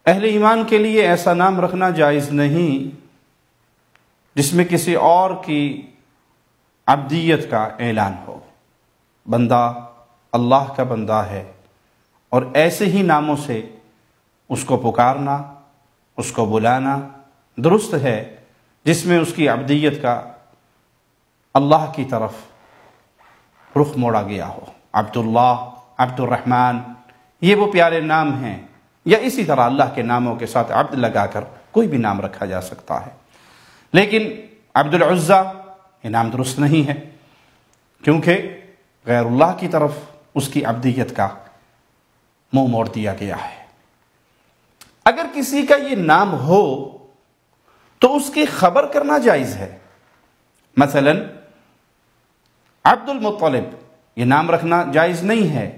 اہل ایمان کے لیے ایسا نام رکھنا جائز نہیں جس میں کسی اور کی عبدیت کا اعلان ہو۔ بندہ اللہ کا بندہ ہے اور ایسے ہی ناموں سے اس کو پکارنا، اس کو بلانا درست ہے جس میں اس کی عبدیت کا اللہ کی طرف رخ موڑا گیا ہو۔ عبداللہ، عبد الرحمن، یہ وہ پیارے نام ہیں، یا اسی طرح اللہ کے ناموں کے ساتھ عبد لگا کر کوئی بھی نام رکھا جا سکتا ہے۔ لیکن عبد العزیٰ یہ نام درست نہیں ہے، کیونکہ غیر اللہ کی طرف اس کی عبدیت کا منہ موڑ دیا گیا ہے۔ اگر کسی کا یہ نام ہو تو اس کی خبر کرنا جائز ہے۔ مثلا عبد المطلب یہ نام رکھنا جائز نہیں ہے،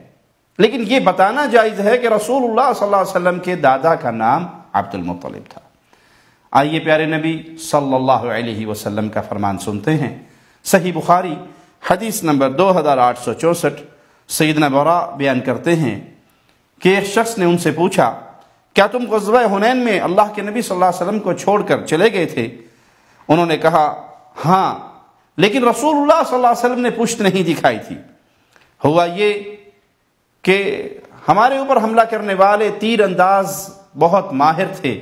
لیکن یہ بتانا جائز ہے کہ رسول اللہ صلی اللہ علیہ وسلم کے دادا کا نام عبد المطلب تھا۔ آئیے پیارے نبی صلی اللہ علیہ وسلم کا فرمان سنتے ہیں۔ صحیح بخاری حدیث نمبر 2864، سیدنا برا بیان کرتے ہیں کہ ایک شخص نے ان سے پوچھا، کیا تم غزوہ حنین میں اللہ کے نبی صلی اللہ علیہ وسلم کو چھوڑ کر چلے گئے تھے؟ انہوں نے کہا ہاں، لیکن رسول اللہ صلی اللہ علیہ وسلم نے پشت نہیں دکھائی تھی۔ ہوا یہ کہ ہمارے اوپر حملہ کرنے والے تیر انداز بہت ماہر تھے۔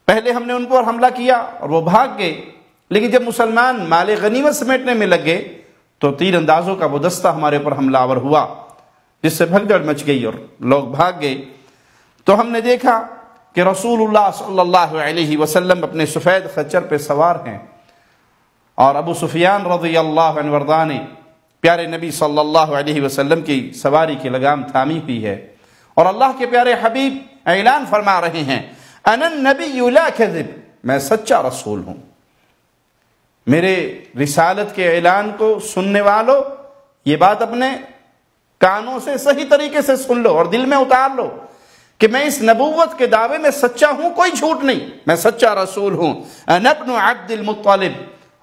پہلے ہم نے ان پر حملہ کیا اور وہ بھاگ گئے، لیکن جب مسلمان مال غنیمت سمیٹنے میں لگ گئے تو تیر اندازوں کا وہ دستہ ہمارے اوپر حملہ آور ہوا، جس سے بھگدڑ مچ گئی اور لوگ بھاگ گئے۔ تو ہم نے دیکھا کہ رسول اللہ صلی اللہ علیہ وسلم اپنے سفید خچر پہ سوار ہیں، اور ابو سفیان رضی اللہ عنہ وارضاہ نے پیارے نبی صلی اللہ علیہ وسلم کی سواری کی لگام تھامی ہوئی ہے، اور اللہ کے پیارے حبیب اعلان فرما رہے ہیں، انا النبی لا کذب، میں سچا رسول ہوں۔ میرے رسالت کے اعلان کو سننے والوں یہ بات اپنے کانوں سے صحیح طریقے سے سن لو اور دل میں اتار لو کہ میں اس نبوت کے دعوے میں سچا ہوں، کوئی جھوٹ نہیں، میں سچا رسول ہوں۔ انا ابن عبد المطلب،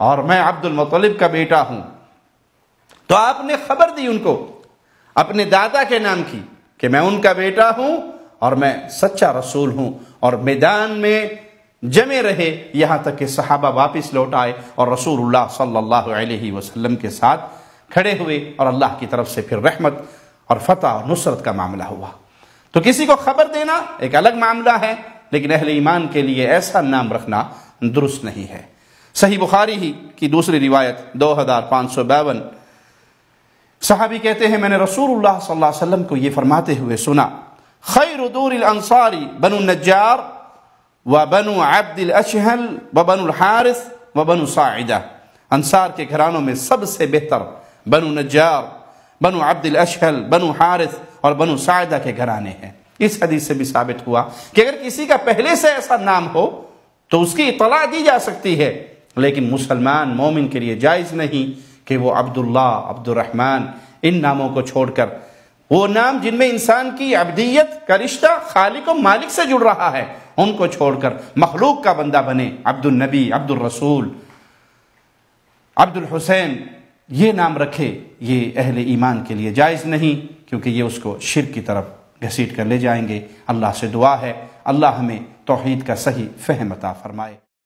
اور میں عبد المطلب کا بیٹا ہوں۔ تو آپ نے خبر دی ان کو اپنے دادا کے نام کی کہ میں ان کا بیٹا ہوں اور میں سچا رسول ہوں، اور میدان میں جمے رہے یہاں تک کہ صحابہ واپس لوٹ آئے اور رسول اللہ صلی اللہ علیہ وسلم کے ساتھ کھڑے ہوئے، اور اللہ کی طرف سے پھر رحمت اور فتح اور نصرت کا معاملہ ہوا۔ تو کسی کو خبر دینا ایک الگ معاملہ ہے، لیکن اہل ایمان کے لیے ایسا نام رکھنا درست نہیں ہے۔ صحیح بخاری ہی کی دوسری روایت 2552، صحابی کہتے ہیں میں نے رسول اللہ صلی اللہ علیہ وسلم کو یہ فرماتے ہوئے سنا، خیر دور الانصار بنو النجار وبنو عبد الاشہل وبنو الحارث وبنو ساعدہ، انصار کے گھرانوں میں سب سے بہتر بنو نجار، بنو عبد الاشہل، بنو حارث اور بنو ساعدہ کے گھرانے ہیں۔ اس حدیث سے بھی ثابت ہوا کہ اگر کسی کا پہلے سے ایسا نام ہو تو اس کی اطلاع دی جا سکتی ہے، لیکن مسلمان مومن کے لیے جائز نہیں کہ وہ عبداللہ، عبد الرحمن ان ناموں کو چھوڑ کر وہ نام جن میں انسان کی عبدیت کا رشتہ خالق و مالک سے جڑ رہا ہے ان کو چھوڑ کر مخلوق کا بندہ بنے، عبد النبی، عبد الرسول، عبد الحسین یہ نام رکھے، یہ اہل ایمان کے لیے جائز نہیں، کیونکہ یہ اس کو شرک کی طرف گھسیٹ کر لے جائیں گے۔ اللہ سے دعا ہے اللہ ہمیں توحید کا صحیح فہم عطا فرمائے۔